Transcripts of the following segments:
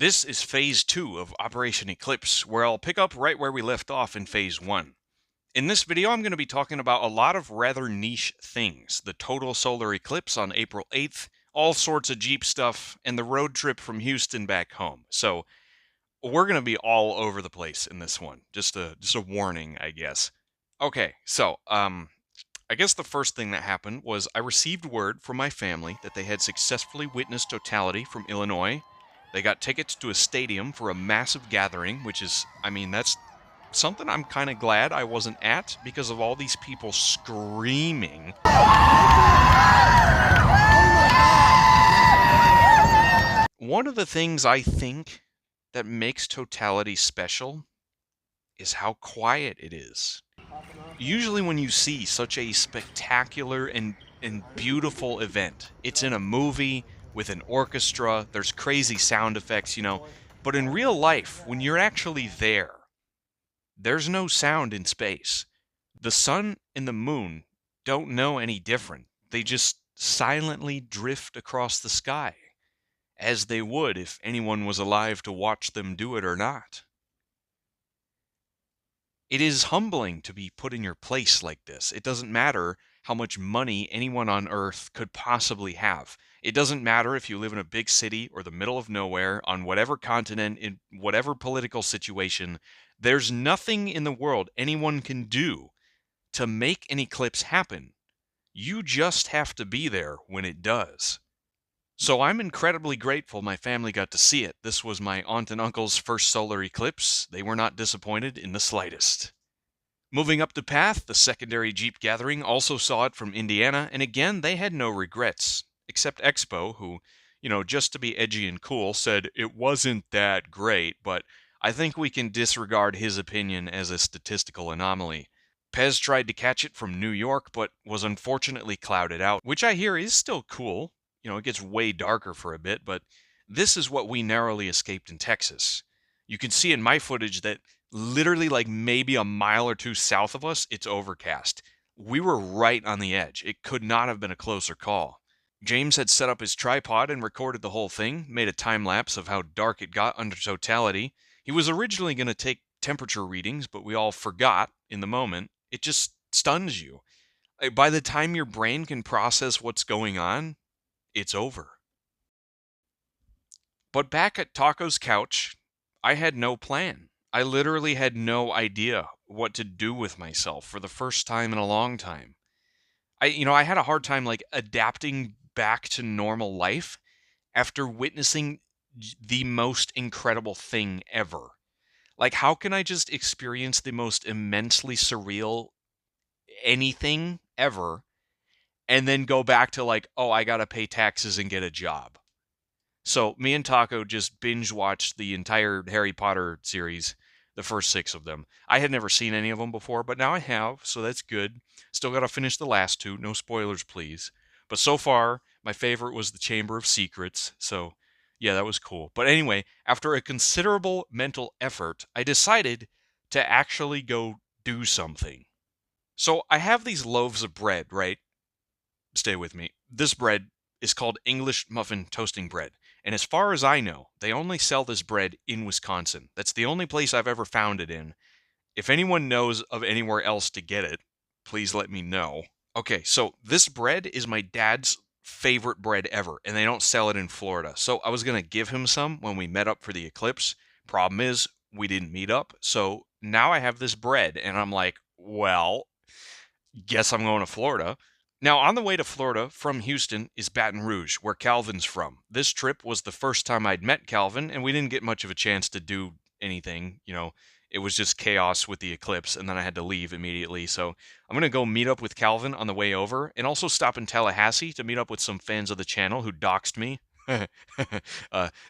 This is Phase 2 of Operation Eclipse, where I'll pick up right where we left off in Phase 1. In this video, I'm going to be talking about a lot of rather niche things. The total solar eclipse on April 8th, all sorts of Jeep stuff, and the road trip from Houston back home. So, we're going to be all over the place in this one. Just a warning, I guess. Okay, so, I guess the first thing that happened was I received word from my family that they had successfully witnessed totality from Illinois. They got tickets to a stadium for a massive gathering, which is, that's something I'm kind of glad I wasn't at because of all these people screaming. One of the things I think that makes totality special is how quiet it is. Usually when you see such a spectacular and beautiful event, it's in a movie with an orchestra, there's crazy sound effects, but in real life, when you're actually there, there's no sound in space. The sun and the moon don't know any different. They just silently drift across the sky, as they would if anyone was alive to watch them do it or not. It is humbling to be put in your place like this. It doesn't matter how much money anyone on Earth could possibly have. It doesn't matter if you live in a big city or the middle of nowhere, on whatever continent, in whatever political situation. There's nothing in the world anyone can do to make an eclipse happen. You just have to be there when it does. So I'm incredibly grateful my family got to see it. This was my aunt and uncle's first solar eclipse. They were not disappointed in the slightest. Moving up the path, the secondary Jeep gathering also saw it from Indiana, and again, they had no regrets, except Expo, who, just to be edgy and cool, said it wasn't that great, but I think we can disregard his opinion as a statistical anomaly. Pez tried to catch it from New York, but was unfortunately clouded out, which I hear is still cool. It gets way darker for a bit, but this is what we narrowly escaped in Texas. You can see in my footage that literally like maybe a mile or two south of us, it's overcast. We were right on the edge. It could not have been a closer call. James had set up his tripod and recorded the whole thing, made a time lapse of how dark it got under totality. He was originally going to take temperature readings, but we all forgot in the moment. It just stuns you. By the time your brain can process what's going on, it's over. But back at Taco's couch, I had no plan. I literally had no idea what to do with myself for the first time in a long time. I had a hard time like adapting back to normal life after witnessing the most incredible thing ever. Like, how can I just experience the most immensely surreal anything ever and then go back to like, oh, I gotta pay taxes and get a job? So me and Taco just binge watched the entire Harry Potter series, the first 6 of them. I had never seen any of them before, but now I have, so that's good. Still got to finish the last 2. No spoilers, please. But so far, my favorite was the Chamber of Secrets, so yeah, that was cool. But anyway, after a considerable mental effort, I decided to actually go do something. So I have these loaves of bread, right? Stay with me. This bread is called English muffin toasting bread. And as far as I know, they only sell this bread in Wisconsin. That's the only place I've ever found it in. If anyone knows of anywhere else to get it, please let me know. Okay, so this bread is my dad's favorite bread ever, and they don't sell it in Florida. So I was going to give him some when we met up for the eclipse. Problem is, we didn't meet up. So now I have this bread, and I'm like, well, guess I'm going to Florida. Now, on the way to Florida from Houston is Baton Rouge, where Calvin's from. This trip was the first time I'd met Calvin, and we didn't get much of a chance to do anything. It was just chaos with the eclipse, and then I had to leave immediately. So I'm going to go meet up with Calvin on the way over, and also stop in Tallahassee to meet up with some fans of the channel who doxed me.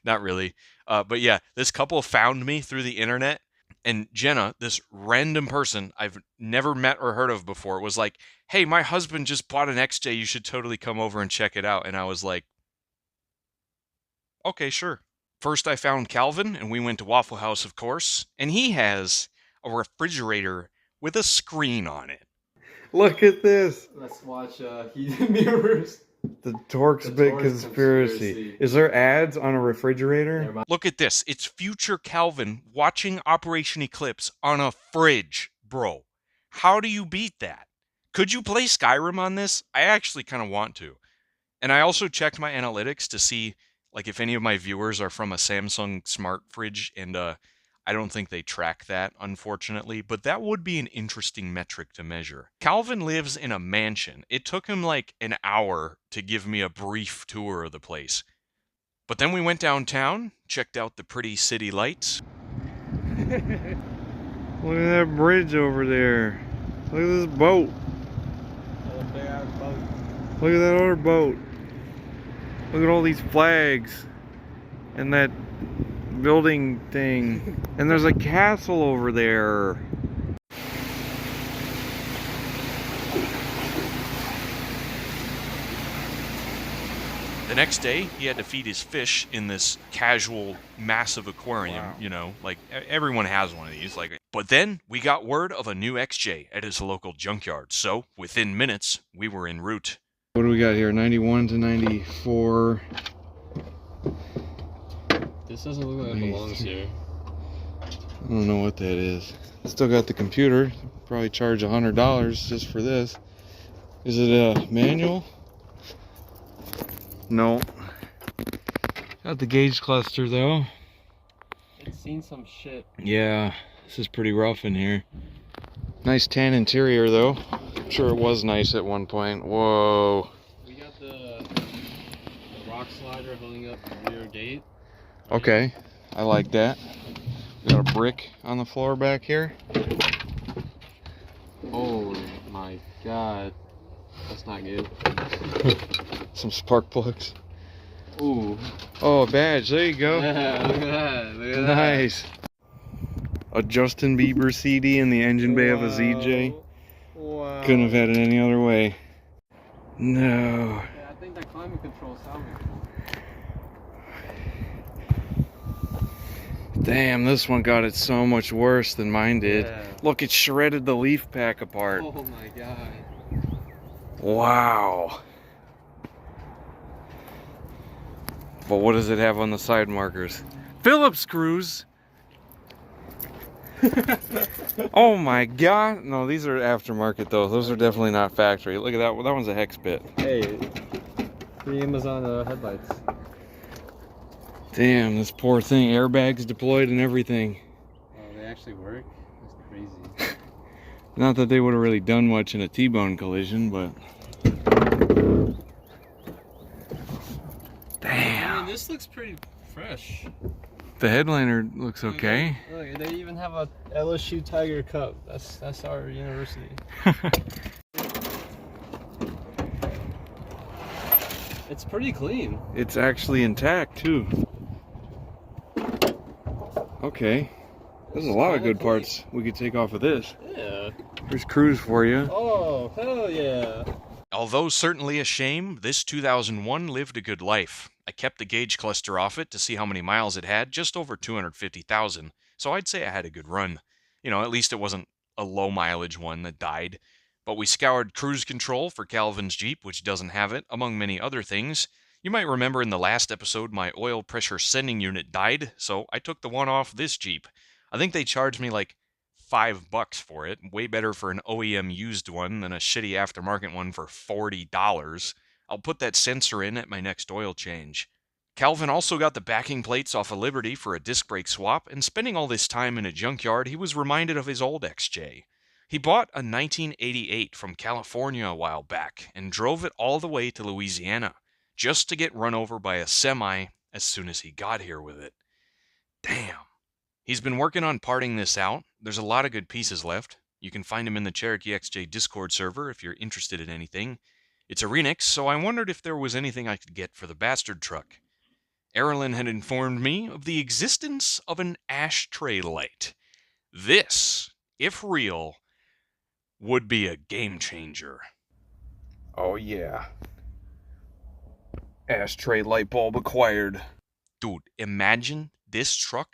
Not really. But yeah, this couple found me through the internet. And Jenna, this random person I've never met or heard of before, was like, hey, my husband just bought an XJ. You should totally come over and check it out. And I was like, okay, sure. First, I found Calvin, and we went to Waffle House, of course. And he has a refrigerator with a screen on it. Look at this. Let's watch Heat Mirrors. The Torx big conspiracy. Is there ads on a refrigerator? Look at this. It's future Calvin watching Operation Eclipse on a fridge, bro. How do you beat that? Could you play Skyrim on this? I actually kind of want to. And I also checked my analytics to see like if any of my viewers are from a Samsung smart fridge, and I don't think they track that, unfortunately, but that would be an interesting metric to measure. Calvin lives in a mansion. It took him like an hour to give me a brief tour of the place. But then we went downtown, checked out the pretty city lights. Look at that bridge over there. Look at this boat. Look at that other boat. Look at all these flags and that building thing. And there's a castle over there. The next day, he had to feed his fish in this casual, massive aquarium, Wow. you know, like everyone has one of these. But then we got word of a new XJ at his local junkyard, so within minutes, we were en route. What do we got here? 91 to 94. This doesn't look like it belongs here. I don't know what that is. Still got the computer. Probably charge $100 just for this. Is it a manual? No. Got the gauge cluster though. It's seen some shit. Yeah, this is pretty rough in here. Nice tan interior though. I'm sure it was nice at one point. Whoa. We got the rock slider holding up the rear gate. Okay, I like that. We got a brick on the floor back here. Oh my god. That's not good. Some spark plugs. Ooh. Oh, a badge. There you go. Yeah, look at that. Look at Nice. A Justin Bieber CD in the engine bay of a that. ZJ. Wow. Couldn't have had it any other way. No. Yeah, I think that climate control sounded cool. Damn, this one got it so much worse than mine did. Yeah. Look, it shredded the leaf pack apart. Oh my god. Wow. But what does it have on the side markers? Phillips screws. Oh my god. No, these are aftermarket though. Those are definitely not factory. Look at that. That one's a hex bit. Hey, free Amazon headlights. Damn, this poor thing. Airbags deployed and everything. Oh, they actually work? That's crazy. Not that they would have really done much in a T-bone collision, but... Damn. I mean, this looks pretty fresh. The headliner looks okay. Look, they even have a LSU Tiger Cup. That's our university. It's pretty clean. It's actually intact too. Okay. There's a lot of good parts we could take off of this. Yeah. There's cruise for you. Oh, hell yeah. Although certainly a shame, this 2001 lived a good life. I kept the gauge cluster off it to see how many miles it had, just over 250,000, so I'd say I had a good run. You know, at least it wasn't a low mileage one that died. But we scoured cruise control for Calvin's Jeep, which doesn't have it, among many other things. You might remember in the last episode my oil pressure sending unit died, so I took the one off this Jeep. I think they charged me like $5 for it. Way better for an OEM used one than a shitty aftermarket one for $40. I'll put that sensor in at my next oil change. Calvin also got the backing plates off of Liberty for a disc brake swap, and spending all this time in a junkyard, he was reminded of his old XJ. He bought a 1988 from California a while back and drove it all the way to Louisiana, just to get run over by a semi as soon as he got here with it. Damn. He's been working on parting this out. There's a lot of good pieces left. You can find him in the Cherokee XJ Discord server if you're interested in anything. It's a Renix, so I wondered if there was anything I could get for the bastard truck. Erilyn had informed me of the existence of an ashtray light. This, if real, would be a game changer. Oh yeah. Ashtray light bulb acquired. Dude, imagine this truck,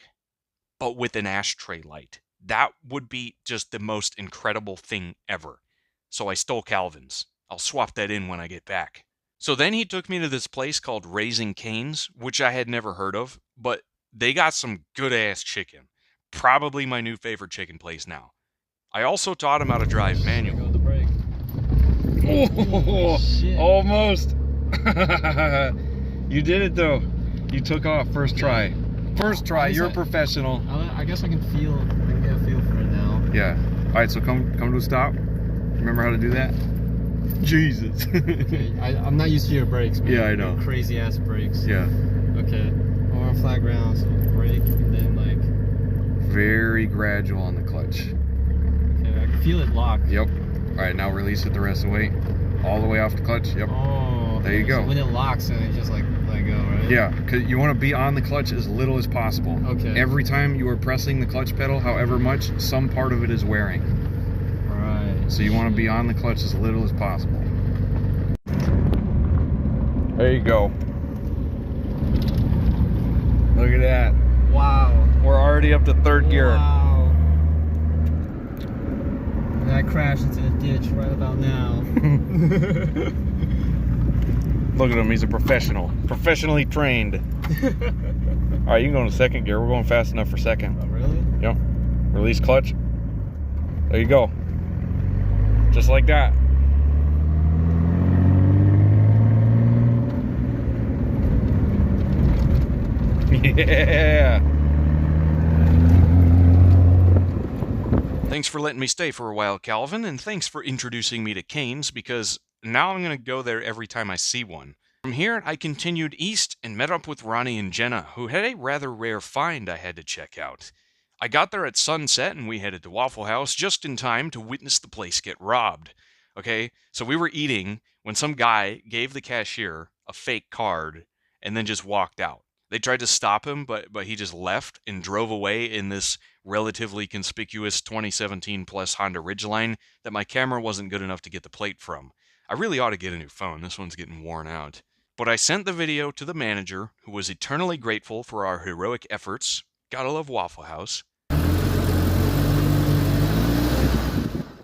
but with an ashtray light. That would be just the most incredible thing ever. So I stole Calvin's. I'll swap that in when I get back. So then he took me to this place called Raising Cane's, which I had never heard of, but they got some good-ass chicken. Probably my new favorite chicken place now. I also taught him how to drive There manual. goes the brake. Oh, Shit. almost. You did it though. You took off first try. First try. You're a professional. I guess I can get a feel for it now. Yeah. All right. So come to a stop. Remember how to do that? Jesus. Okay, I'm not used to your brakes, man. Yeah, I know. Crazy ass brakes. Yeah. Okay. We're on flat ground, so brake and then like. Very gradual on the clutch. Okay, I can feel it locked. Yep. All right. Now release it the rest of the way. All the way off the clutch. Yep. Oh. There you go. So when it locks, then it just like let go, right? Yeah, because you want to be on the clutch as little as possible. Okay. Every time you are pressing the clutch pedal, however much, some part of it is wearing. Right. So you want to be on the clutch as little as possible. There you go. Look at that. Wow. We're already up to third gear. Wow. And I crashed into the ditch right about now. Look at him, he's a professional. Professionally trained. Alright, you can go into second gear. We're going fast enough for second. Oh, really? Yep. Release clutch. There you go. Just like that. Yeah. Thanks for letting me stay for a while, Calvin, and thanks for introducing me to Cane's, because now I'm going to go there every time I see one. From here, I continued east and met up with Ronnie and Jenna, who had a rather rare find I had to check out. I got there at sunset and we headed to Waffle House just in time to witness the place get robbed. Okay, so we were eating when some guy gave the cashier a fake card and then just walked out. They tried to stop him, but he just left and drove away in this relatively conspicuous 2017 plus Honda Ridgeline that my camera wasn't good enough to get the plate from. I really ought to get a new phone. This one's getting worn out. But I sent the video to the manager, who was eternally grateful for our heroic efforts. Gotta love Waffle House.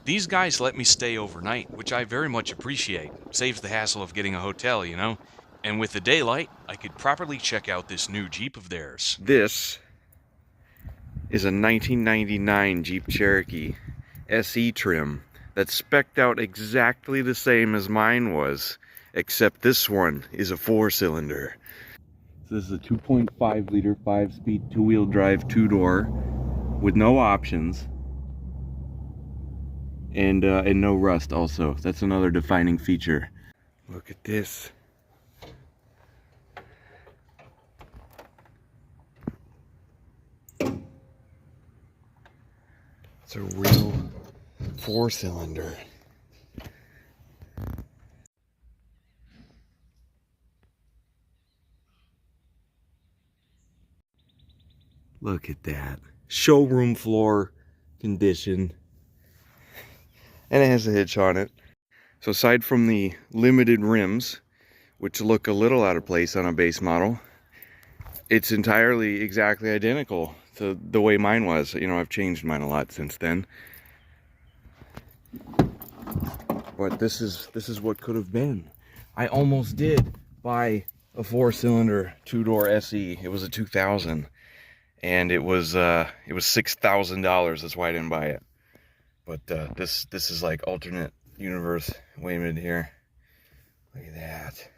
These guys let me stay overnight, which I very much appreciate. Saves the hassle of getting a hotel, you know? And with the daylight, I could properly check out this new Jeep of theirs. This is a 1999 Jeep Cherokee SE trim that's spec'd out exactly the same as mine was, except this one is a 4-cylinder. So this is a 2.5 liter 5-speed 2-wheel drive 2-door with no options and no rust also. That's another defining feature. Look at this. It's a real 4-cylinder. Look at that. Showroom floor condition. And it has a hitch on it. So aside from the limited rims, which look a little out of place on a base model, it's entirely exactly identical to the way mine was. You know, I've changed mine a lot since then. But this is what could have been. I almost did buy a 4-cylinder 2-door SE. It was a 2000, and it was $6,000. That's why I didn't buy it. But this is like alternate universe WAEMID here. Look at that.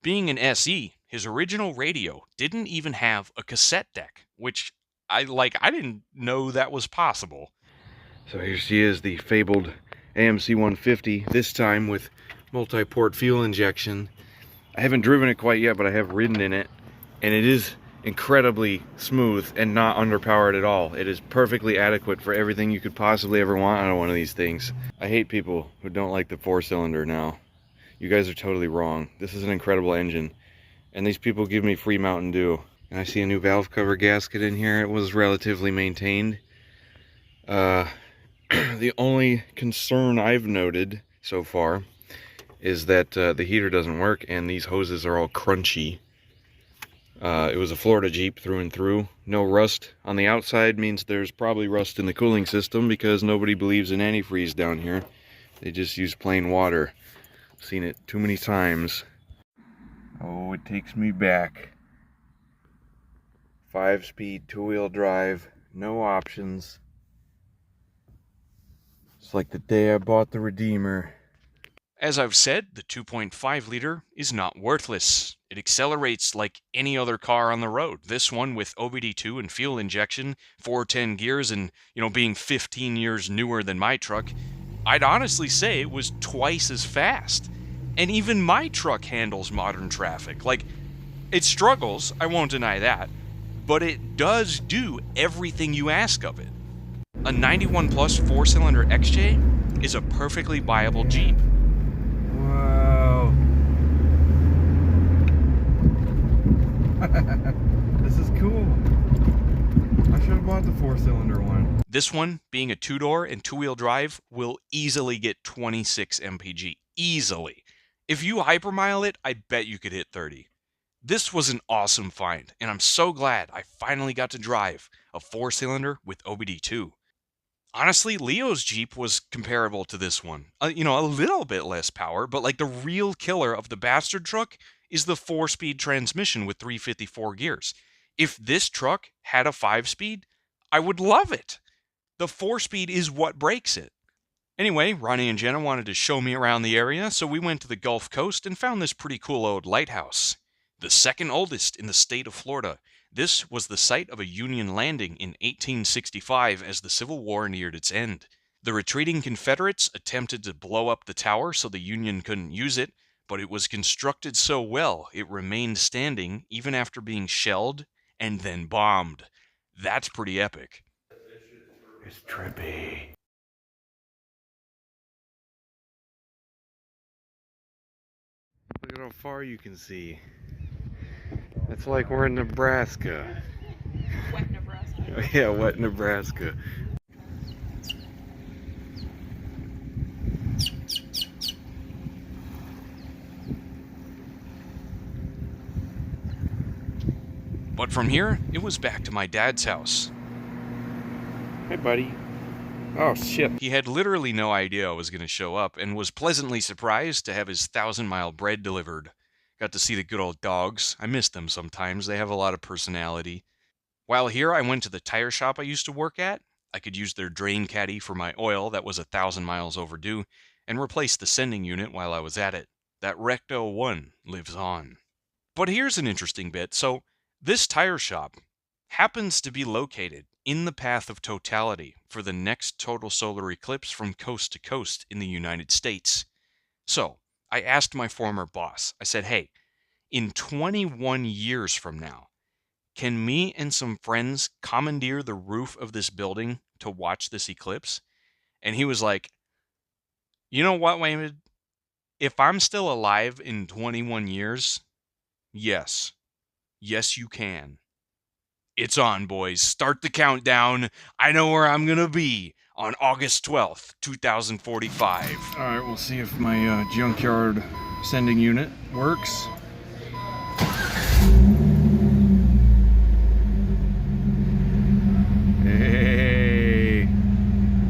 Being an SE, his original radio didn't even have a cassette deck, which I didn't know that was possible. So here she is, the fabled AMC 150, this time with multi-port fuel injection. I haven't driven it quite yet, but I have ridden in it, and it is incredibly smooth and not underpowered at all. It is perfectly adequate for everything you could possibly ever want out of one of these things. I hate people who don't like the 4-cylinder now. You guys are totally wrong. This is an incredible engine, and these people give me free Mountain Dew. And I see a new valve cover gasket in here. It was relatively maintained. The only concern I've noted so far is that the heater doesn't work and these hoses are all crunchy. It was a Florida Jeep through and through. No rust on the outside means there's probably rust in the cooling system because nobody believes in antifreeze down here. They just use plain water. Seen it too many times. Oh, it takes me back. 5-speed, 2-wheel drive, no options. It's like the day I bought the Redeemer. As I've said, the 2.5 liter is not worthless. It accelerates like any other car on the road. This one with OBD2 and fuel injection, 410 gears, and, being 15 years newer than my truck, I'd honestly say it was twice as fast. And even my truck handles modern traffic. Like, it struggles, I won't deny that, but it does do everything you ask of it. A 91 Plus 4-cylinder XJ is a perfectly viable Jeep. Wow. This is cool. I should have bought the 4-cylinder one. This one, being a 2-door and 2-wheel drive, will easily get 26 mpg. Easily. If you hypermile it, I bet you could hit 30. This was an awesome find, and I'm so glad I finally got to drive a 4-cylinder with OBD2. Honestly, Leo's Jeep was comparable to this one. A little bit less power, but like the real killer of the bastard truck is the 4-speed transmission with 354 gears. If this truck had a 5-speed, I would love it. The 4-speed is what breaks it. Anyway, Ronnie and Jenna wanted to show me around the area, so we went to the Gulf Coast and found this pretty cool old lighthouse. The second oldest in the state of Florida. This was the site of a Union landing in 1865 as the Civil War neared its end. The retreating Confederates attempted to blow up the tower so the Union couldn't use it, but it was constructed so well it remained standing even after being shelled and then bombed. That's pretty epic. It's trippy. Look at how far you can see. It's like we're in Nebraska. Wet Nebraska. Yeah, wet Nebraska. But from here, it was back to my dad's house. Hey, buddy. Oh, shit. He had literally no idea I was going to show up and was pleasantly surprised to have his 1,000-mile bread delivered. Got to see the good old dogs. I miss them sometimes. They have a lot of personality. While here, I went to the tire shop I used to work at. I could use their drain caddy for my oil that was 1,000 miles overdue and replace the sending unit while I was at it. That Recto 1 lives on. But here's an interesting bit. So, this tire shop happens to be located in the path of totality for the next total solar eclipse from coast to coast in the United States. So, I asked my former boss, I said, hey, in 21 years from now, can me and some friends commandeer the roof of this building to watch this eclipse? And he was like, you know what, WAEMID? If I'm still alive in 21 years, yes. Yes, you can. It's on, boys. Start the countdown. I know where I'm going to be on August 12th, 2045. Alright, we'll see if my junkyard sending unit works. Hey,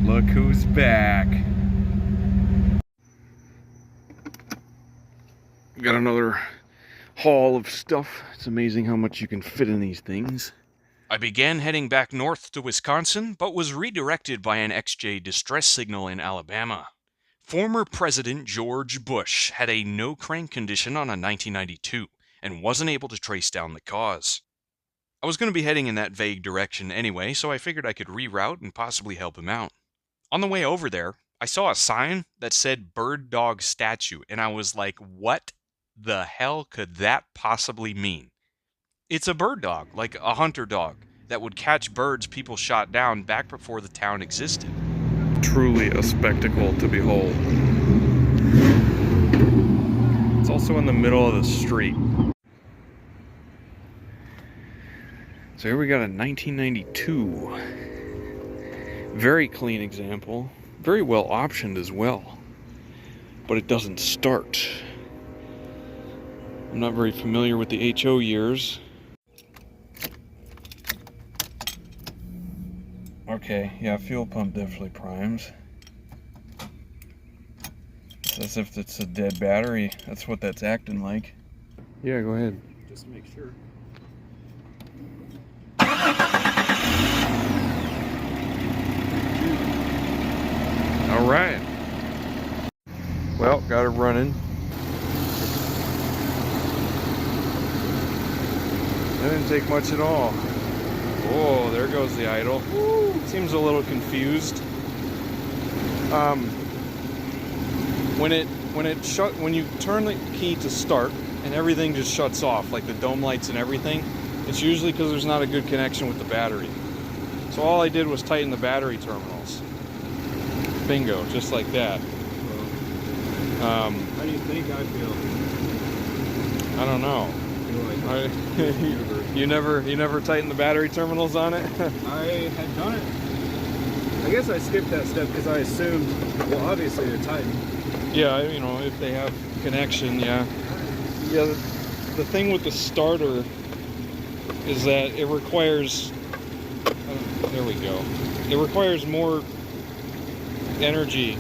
look who's back. Got another haul of stuff. It's amazing how much you can fit in these things. I began heading back north to Wisconsin, but was redirected by an XJ distress signal in Alabama. Former President George Bush had a no-crank condition on a 1992 and wasn't able to trace down the cause. I was going to be heading in that vague direction anyway, so I figured I could reroute and possibly help him out. On the way over there, I saw a sign that said Bird Dog Statue, and I was like, what the hell could that possibly mean? It's a bird dog, like a hunter dog, that would catch birds people shot down back before the town existed. Truly a spectacle to behold. It's also in the middle of the street. So here we got a 1992. Very clean example. Very well optioned as well. But it doesn't start. I'm not very familiar with the HO years. Okay, yeah, fuel pump definitely primes. as if it's a dead battery. That's what that's acting like. Yeah, go ahead. Just to make sure. All right. Well, got it running. That didn't take much at all. Oh, there goes the idle. Woo, seems a little confused. When you turn the key to start and everything just shuts off, like the dome lights and everything, it's usually because there's not a good connection with the battery. So all I did was tighten the battery terminals. Bingo, just like that. How do you think I feel? I don't know. You never tightened the battery terminals on it? I had done it. I guess I skipped that step because I assumed, well, obviously they're tightened. Yeah, you know, if they have connection, yeah. Yeah, the thing with the starter is that it requires, there we go. It requires more energy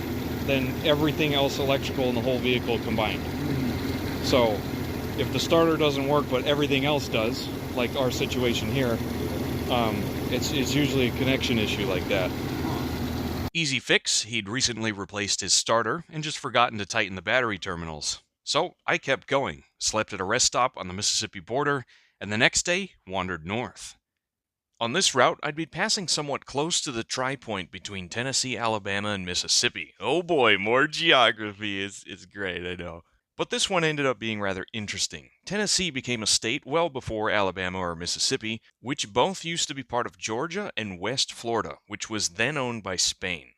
than everything else electrical in the whole vehicle combined. So, if the starter doesn't work but everything else does, like our situation here, it's usually a connection issue like that. Easy fix, he'd recently replaced his starter and just forgotten to tighten the battery terminals. So I kept going, slept at a rest stop on the Mississippi border, and the next day wandered north. On this route, I'd be passing somewhat close to the tri-point between Tennessee, Alabama, and Mississippi. Oh boy, more geography is great, I know. But this one ended up being rather interesting. Tennessee became a state well before Alabama or Mississippi, which both used to be part of Georgia and West Florida, which was then owned by Spain.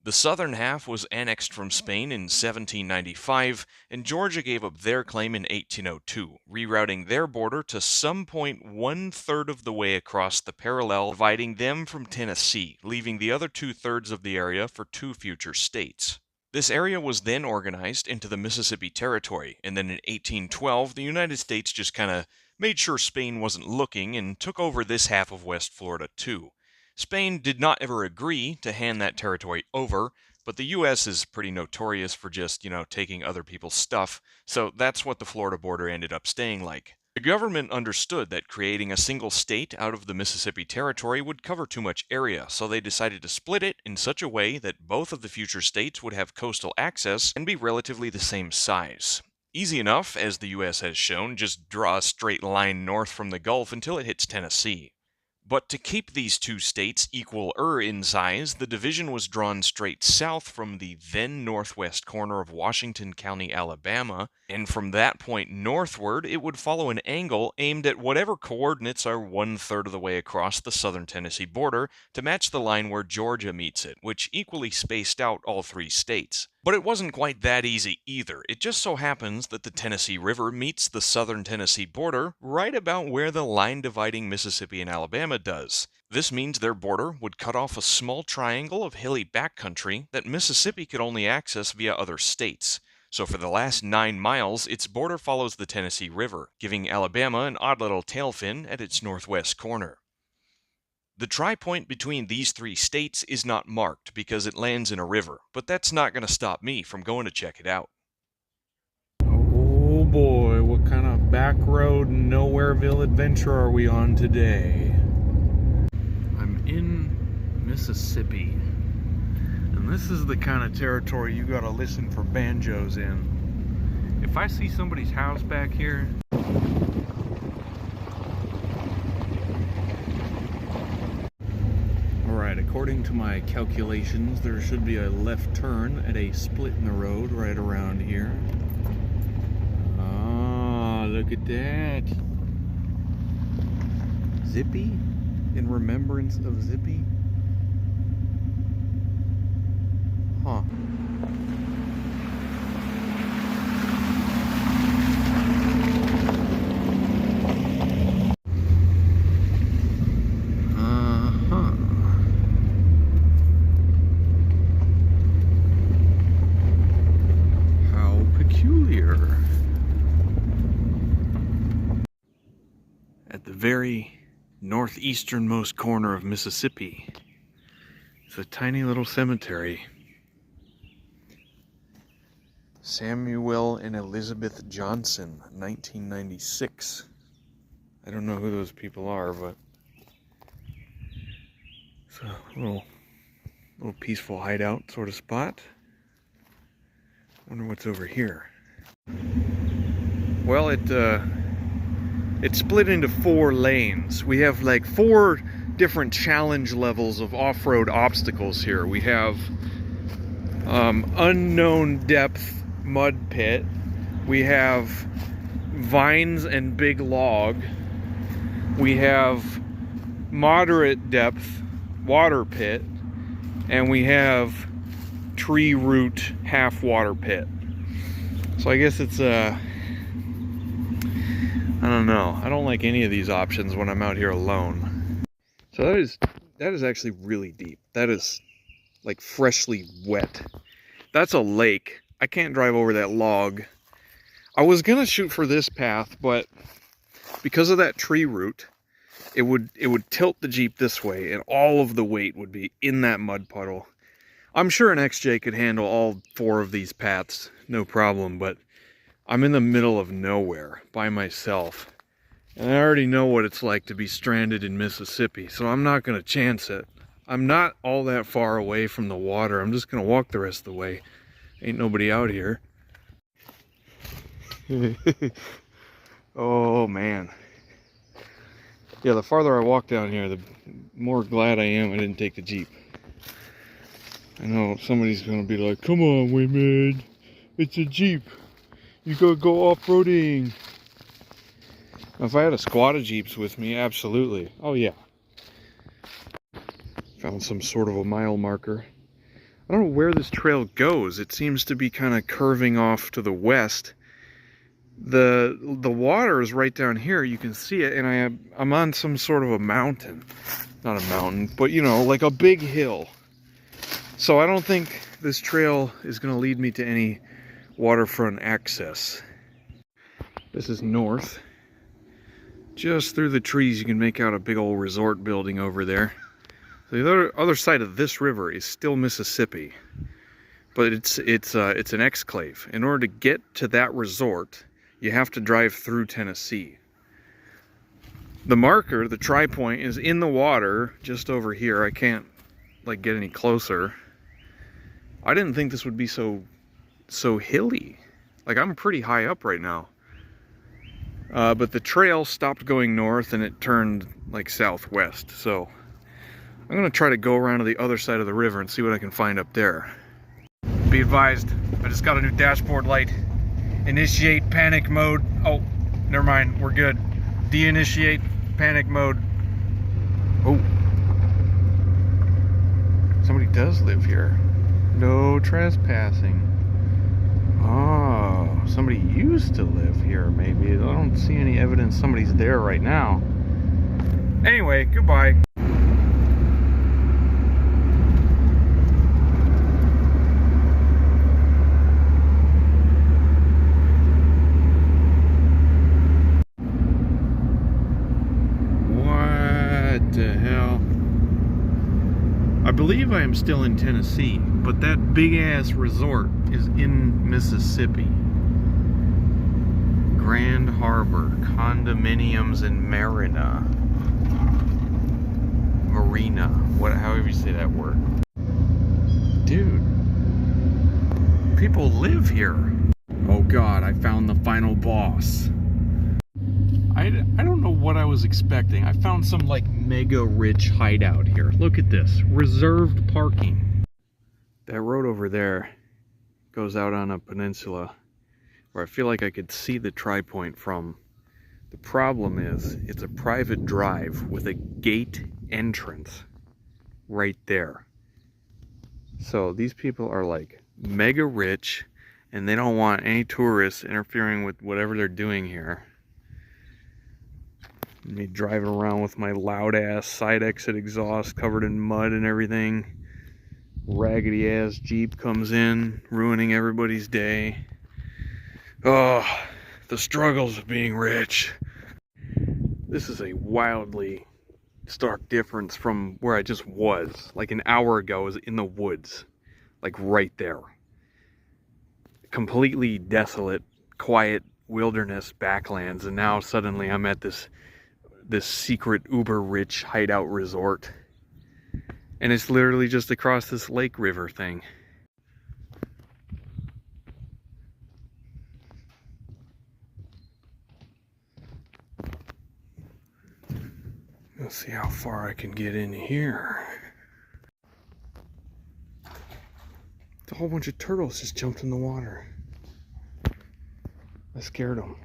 The southern half was annexed from Spain in 1795, and Georgia gave up their claim in 1802, rerouting their border to some point 1/3 of the way across the parallel, dividing them from Tennessee, leaving the other 2/3 of the area for two future states. This area was then organized into the Mississippi Territory, and then in 1812, the United States just kind of made sure Spain wasn't looking and took over this half of West Florida too. Spain did not ever agree to hand that territory over, but the U.S. is pretty notorious for just, taking other people's stuff, so that's what the Florida border ended up staying like. The government understood that creating a single state out of the Mississippi Territory would cover too much area, so they decided to split it in such a way that both of the future states would have coastal access and be relatively the same size. Easy enough, as the U.S. has shown, just draw a straight line north from the Gulf until it hits Tennessee. But to keep these two states equal in size, the division was drawn straight south from the then northwest corner of Washington County, Alabama, and from that point northward, it would follow an angle aimed at whatever coordinates are 1/3 of the way across the southern Tennessee border to match the line where Georgia meets it, which equally spaced out all three states. But it wasn't quite that easy either. It just so happens that the Tennessee River meets the southern Tennessee border right about where the line dividing Mississippi and Alabama does. This means their border would cut off a small triangle of hilly backcountry that Mississippi could only access via other states. So for the last 9 miles, its border follows the Tennessee River, giving Alabama an odd little tail fin at its northwest corner. The tri-point between these three states is not marked because it lands in a river, but that's not going to stop me from going to check it out. Oh boy, what kind of back road Nowhereville adventure are we on today? I'm in Mississippi, and this is the kind of territory you gotta listen for banjos in. If I see somebody's house back here, according to my calculations, there should be a left turn at a split in the road right around here. Ah, look at that. Zippy? In remembrance of Zippy? Huh. At the very northeasternmost corner of Mississippi is a tiny little cemetery. Samuel and Elizabeth Johnson, 1996. I don't know who those people are, but it's a little peaceful hideout sort of spot. Wonder what's over here. Well, it's split into 4 lanes. We have like 4 different challenge levels of off-road obstacles here. We have unknown depth mud pit. We have vines and big log. We have moderate depth water pit, and we have tree root half water pit. So I guess it's I don't know. I don't like any of these options when I'm out here alone. So that is actually really deep. That is like freshly wet. That's a lake. I can't drive over that log. I was gonna shoot for this path, but because of that tree root, it would tilt the Jeep this way, and all of the weight would be in that mud puddle. I'm sure an XJ could handle all 4 of these paths, no problem, but I'm in the middle of nowhere by myself. And I already know what it's like to be stranded in Mississippi, so I'm not gonna chance it. I'm not all that far away from the water. I'm just gonna walk the rest of the way. Ain't nobody out here. Oh man. Yeah, the farther I walk down here, the more glad I am I didn't take the Jeep. I know somebody's gonna be like, come on, WAEMID, it's a Jeep. You gotta go off-roading. If I had a squad of Jeeps with me, absolutely. Oh yeah. Found some sort of a mile marker. I don't know where this trail goes. It seems to be kind of curving off to the west. The water is right down here. You can see it, and I'm on some sort of a mountain. Not a mountain, but you know, like a big hill. So I don't think this trail is going to lead me to any waterfront access. This is north. Just through the trees you can make out a big old resort building over there. The other side of this river is still Mississippi, but it's an exclave. In order to get to that resort, you have to drive through Tennessee. The marker, the tri-point, is in the water just over here. I can't like get any closer. I didn't think this would be so hilly. Like, I'm pretty high up right now. But the trail stopped going north and it turned like southwest. So I'm gonna try to go around to the other side of the river and see what I can find up there. Be advised, I just got a new dashboard light. Initiate panic mode. Oh, never mind, we're good. De-initiate panic mode. Oh. Somebody does live here. No trespassing. Oh, somebody used to live here, maybe. I don't see any evidence somebody's there right now. Anyway, goodbye. What the hell? I believe I am still in Tennessee, but that big-ass resort is in Mississippi. Grand Harbor, condominiums in Marina. However you say that word. Dude, people live here. Oh God, I found the final boss. I don't know what I was expecting. I found some like mega rich hideout here. Look at this, reserved parking. That road over there goes out on a peninsula where I feel like I could see the tri-point from. The problem is it's a private drive with a gate entrance right there. So these people are like mega rich and they don't want any tourists interfering with whatever they're doing here. Me driving around with my loud ass side exit exhaust covered in mud and everything. Raggedy ass Jeep comes in, ruining everybody's day. Oh, the struggles of being rich. This is a wildly stark difference from where I just was. Like an hour ago, I was in the woods. Like right there. completely desolate, quiet wilderness backlands, and now suddenly I'm at this secret uber rich hideout resort, and it's literally just across this lake river thing. Let's see how far I can get in here. A whole bunch of turtles just jumped in the water. I scared them.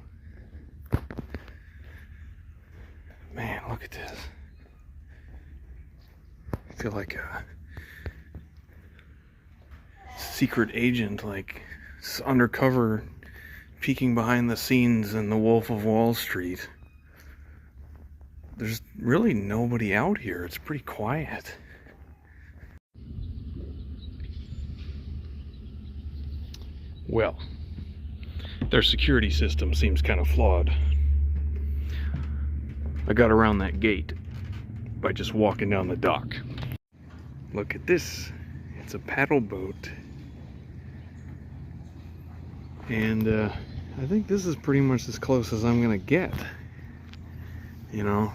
Man, look at this. I feel like a secret agent, like undercover, peeking behind the scenes in The Wolf of Wall Street. There's really nobody out here. It's pretty quiet. Well, their security system seems kind of flawed. I got around that gate by just walking down the dock. Look at this. It's a paddle boat. And I think this is pretty much as close as I'm gonna get. You know,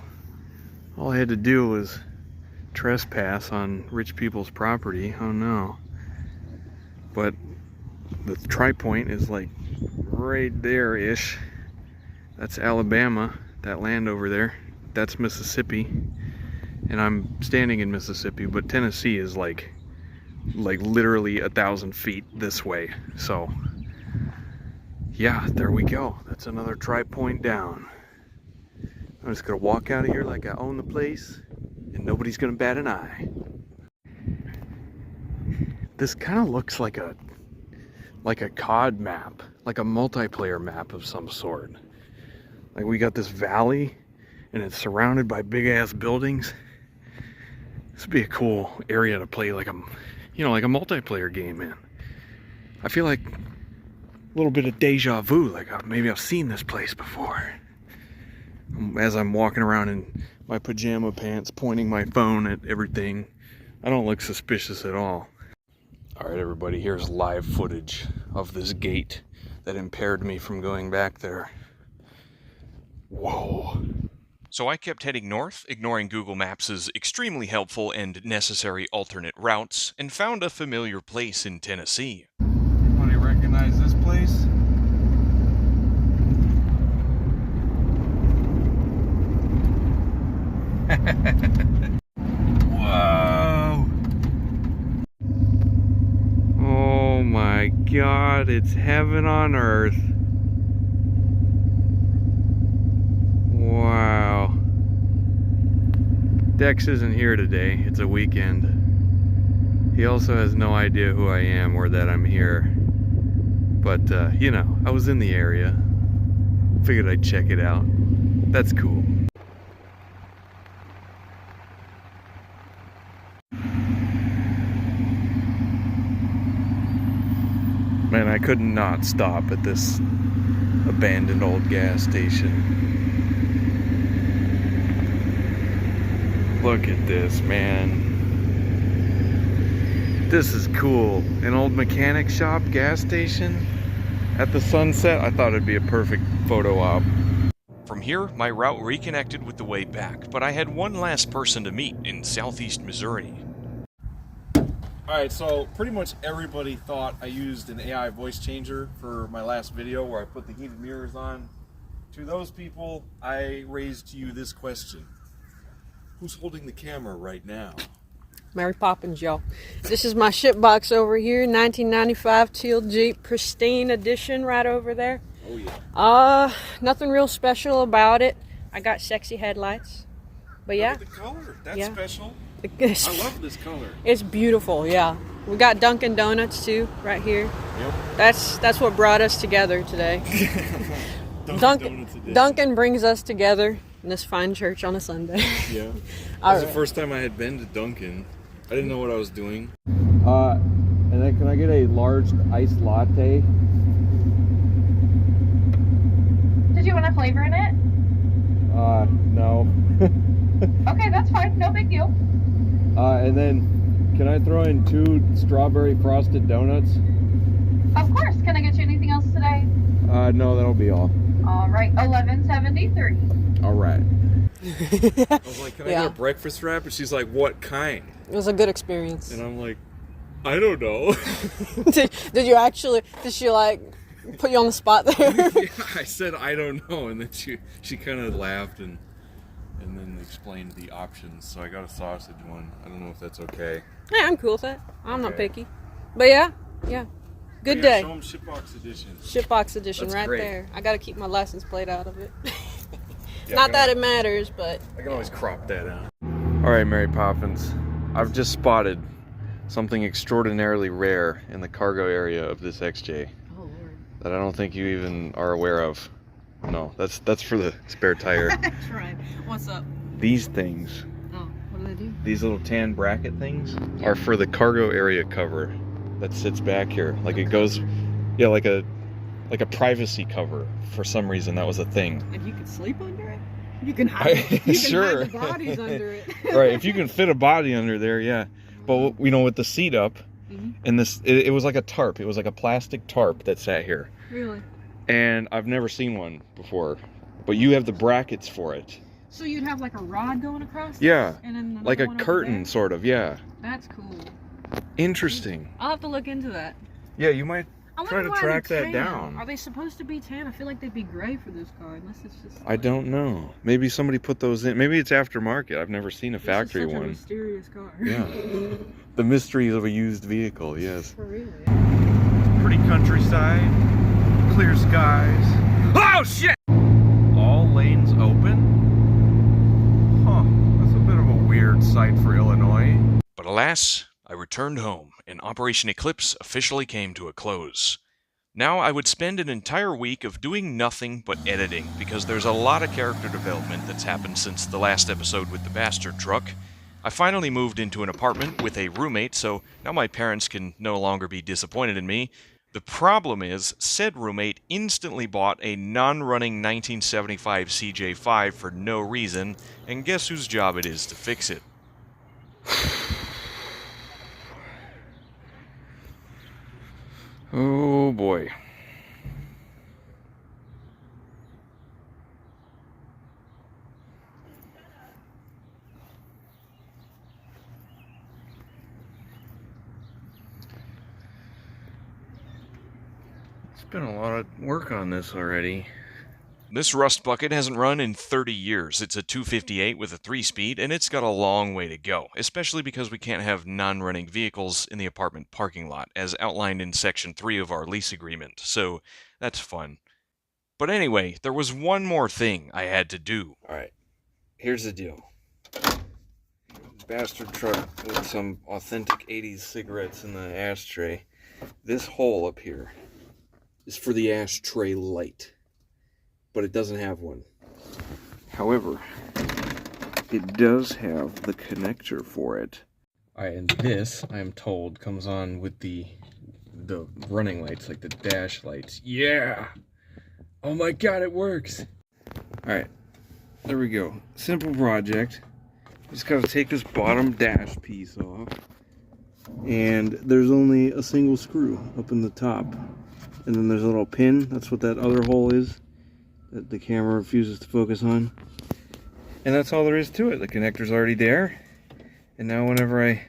all I had to do was trespass on rich people's property. Oh no. But the tri-point is like right there-ish. That's Alabama, that land over there. That's Mississippi. And I'm standing in Mississippi, but Tennessee is like literally 1,000 feet this way. So yeah, there we go. That's another tri-point down. I'm just gonna walk out of here like I own the place, and nobody's gonna bat an eye. This kind of looks like a COD map, like a multiplayer map of some sort. Like we got this valley, and it's surrounded by big ass buildings. This would be a cool area to play like a multiplayer game in. I feel like a little bit of deja vu, like maybe I've seen this place before. As I'm walking around in my pajama pants, pointing my phone at everything. I don't look suspicious at all. Alright everybody, here's live footage of this gate that impaired me from going back there. Whoa. So I kept heading north, ignoring Google Maps' extremely helpful and necessary alternate routes, and found a familiar place in Tennessee. Anybody recognize this place? Whoa! Oh my God, it's heaven on earth. Wow. Dex isn't here today, it's a weekend. He also has no idea who I am or that I'm here. But, you know, I was in the area. Figured I'd check it out. That's cool. Man, I could not stop at this abandoned old gas station. Look at this, man. This is cool. An old mechanic shop, gas station at the sunset. I thought it'd be a perfect photo op. From here, my route reconnected with the way back, but I had one last person to meet in southeast Missouri. Alright, so pretty much everybody thought I used an AI voice changer for my last video where I put the heated mirrors on. To those people, I raised to you this question. Who's holding the camera right now? Mary Poppins, y'all. This is my ship box over here, 1995 teal Jeep, pristine edition right over there. Oh yeah. Nothing real special about it. I got sexy headlights. But yeah. Look at the color. That's Yeah. special. I love this color. It's beautiful, yeah. We got Dunkin' Donuts too, right here. Yep. That's what brought us together today. Dunkin' brings us together in this fine church on a Sunday. Yeah. All That's right. the first time I had been to Dunkin'. I didn't know what I was doing. And then can I get a large iced latte? Did you want a flavor in it? No. Okay, that's fine. No big deal. And then can I throw in 2 strawberry frosted donuts? Of course. Can I get you anything else today? No, that'll be all. All right, 1173. All right. I was like, can I Yeah. get a breakfast wrap? And she's like, what kind? It was a good experience. And I'm like, I don't know. Did you actually? Did she like put you on the spot there? Yeah, I said, I don't know. And then she kind of laughed and then explained the options. So I got a sausage one. I don't know if that's okay. Yeah, I'm cool with that. I'm not Okay. picky. But yeah. Good day. Show them Shipbox Edition. Shipbox edition That's right great. there. I got to keep my license plate out of it. Yeah, Not that it matters, but I can always crop that out. All right, Mary Poppins. I've just spotted something extraordinarily rare in the cargo area of this XJ oh lord. that I don't think you even are aware of. No, that's for the spare tire. That's right. What's up? These things, Oh, what do they do? these little tan bracket things, are for the cargo area cover that sits back here. Like it goes, yeah, like a privacy cover. For some reason, that was a thing. If you could sleep under it, you can hide. You can Sure. hide the bodies under it. Right, if you can fit a body under there, yeah. But you know, with the seat up, Mhm. and this, it was like a tarp. It was like a plastic tarp that sat here, Really? and I've never seen one before. But you have the brackets for it. So you'd have like a rod going across? Yeah, And then another like a one over curtain, there? sort of. Yeah, That's cool. interesting. I'll have to look into that. Yeah, you might I try wonder to why track they're that tan. down. Are they supposed to be tan? I feel like they'd be gray for this car, unless it's just. I don't know. Maybe somebody put those in. Maybe it's aftermarket. I've never seen a factory This is such a one. mysterious car. Yeah. The mysteries of a used vehicle, yes. For real. Pretty countryside, clear skies. Oh shit! All lanes open? Huh, that's a bit of a weird sight for Illinois. But alas, I returned home, and Operation Eclipse officially came to a close. Now I would spend an entire week of doing nothing but editing, because there's a lot of character development that's happened since the last episode with the bastard truck. I finally moved into an apartment with a roommate, so now my parents can no longer be disappointed in me. The problem is, said roommate instantly bought a non-running 1975 CJ5 for no reason, and guess whose job it is to fix it? Oh boy. It's been a lot of work on this already. This rust bucket hasn't run in 30 years. It's a 258 with a 3-speed, and it's got a long way to go, especially because we can't have non-running vehicles in the apartment parking lot, as outlined in Section 3 of our lease agreement, so that's fun. But anyway, there was one more thing I had to do. Alright, here's the deal. Bastard truck with some authentic 80s cigarettes in the ashtray. This hole up here is for the ashtray light, but it doesn't have one. However, it does have the connector for it. Alright, and this, I am told, comes on with the running lights, like the dash lights. Yeah! Oh my god, it works! Alright, there we go. Simple project. Just gotta take this bottom dash piece off. And there's only a single screw up in the top. And then there's a little pin. That's what that other hole is that the camera refuses to focus on. And that's all there is to it. The connector's already there. And now whenever I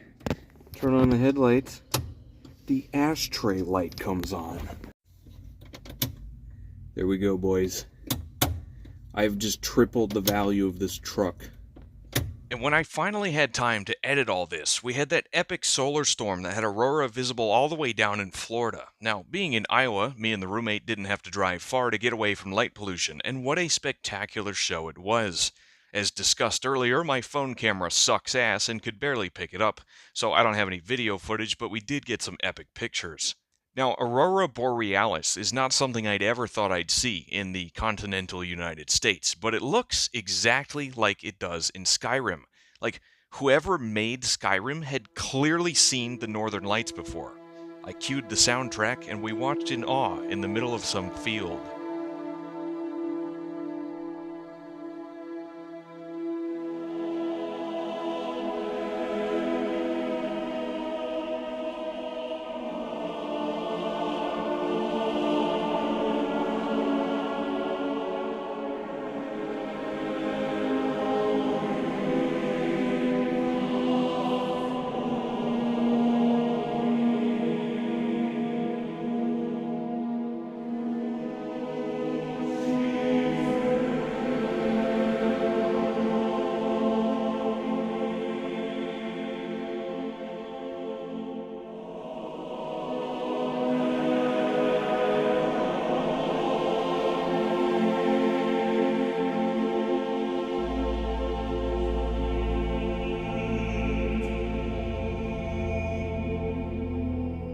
turn on the headlights, the ashtray light comes on. There we go, boys. I've just tripled the value of this truck. And when I finally had time to edit all this, we had that epic solar storm that had aurora visible all the way down in Florida. Now, being in Iowa, me and the roommate didn't have to drive far to get away from light pollution, and what a spectacular show it was. As discussed earlier, my phone camera sucks ass and could barely pick it up, so I don't have any video footage, but we did get some epic pictures. Now, Aurora Borealis is not something I'd ever thought I'd see in the continental United States, but it looks exactly like it does in Skyrim. Like, whoever made Skyrim had clearly seen the Northern Lights before. I cued the soundtrack and we watched in awe in the middle of some field.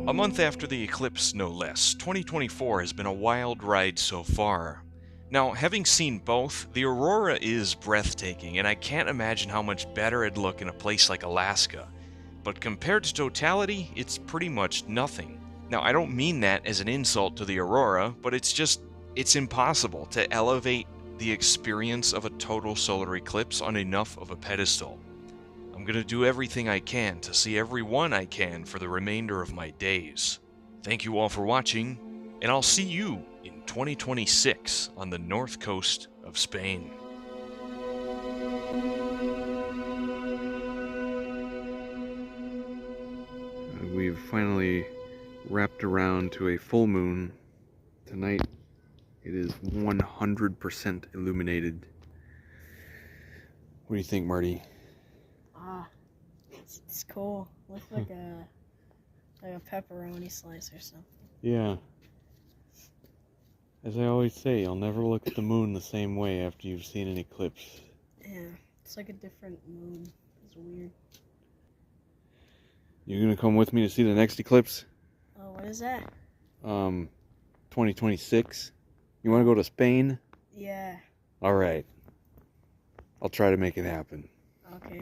A month after the eclipse, no less, 2024 has been a wild ride so far. Now, having seen both, the aurora is breathtaking, and I can't imagine how much better it'd look in a place like Alaska. But compared to totality, it's pretty much nothing. Now, I don't mean that as an insult to the aurora, but it's impossible to elevate the experience of a total solar eclipse on enough of a pedestal. I'm gonna do everything I can to see every one I can for the remainder of my days. Thank you all for watching, and I'll see you in 2026 on the north coast of Spain. We've finally wrapped around to a full moon. Tonight it is 100% illuminated. What do you think, Marty? It's cool. Looks like a pepperoni slice or something. Yeah. As I always say, you'll never look at the moon the same way after you've seen an eclipse. Yeah, it's like a different moon. It's weird. You gonna come with me to see the next eclipse? Oh, what is that? 2026. You wanna go to Spain? Yeah. Alright. I'll try to make it happen. Okay.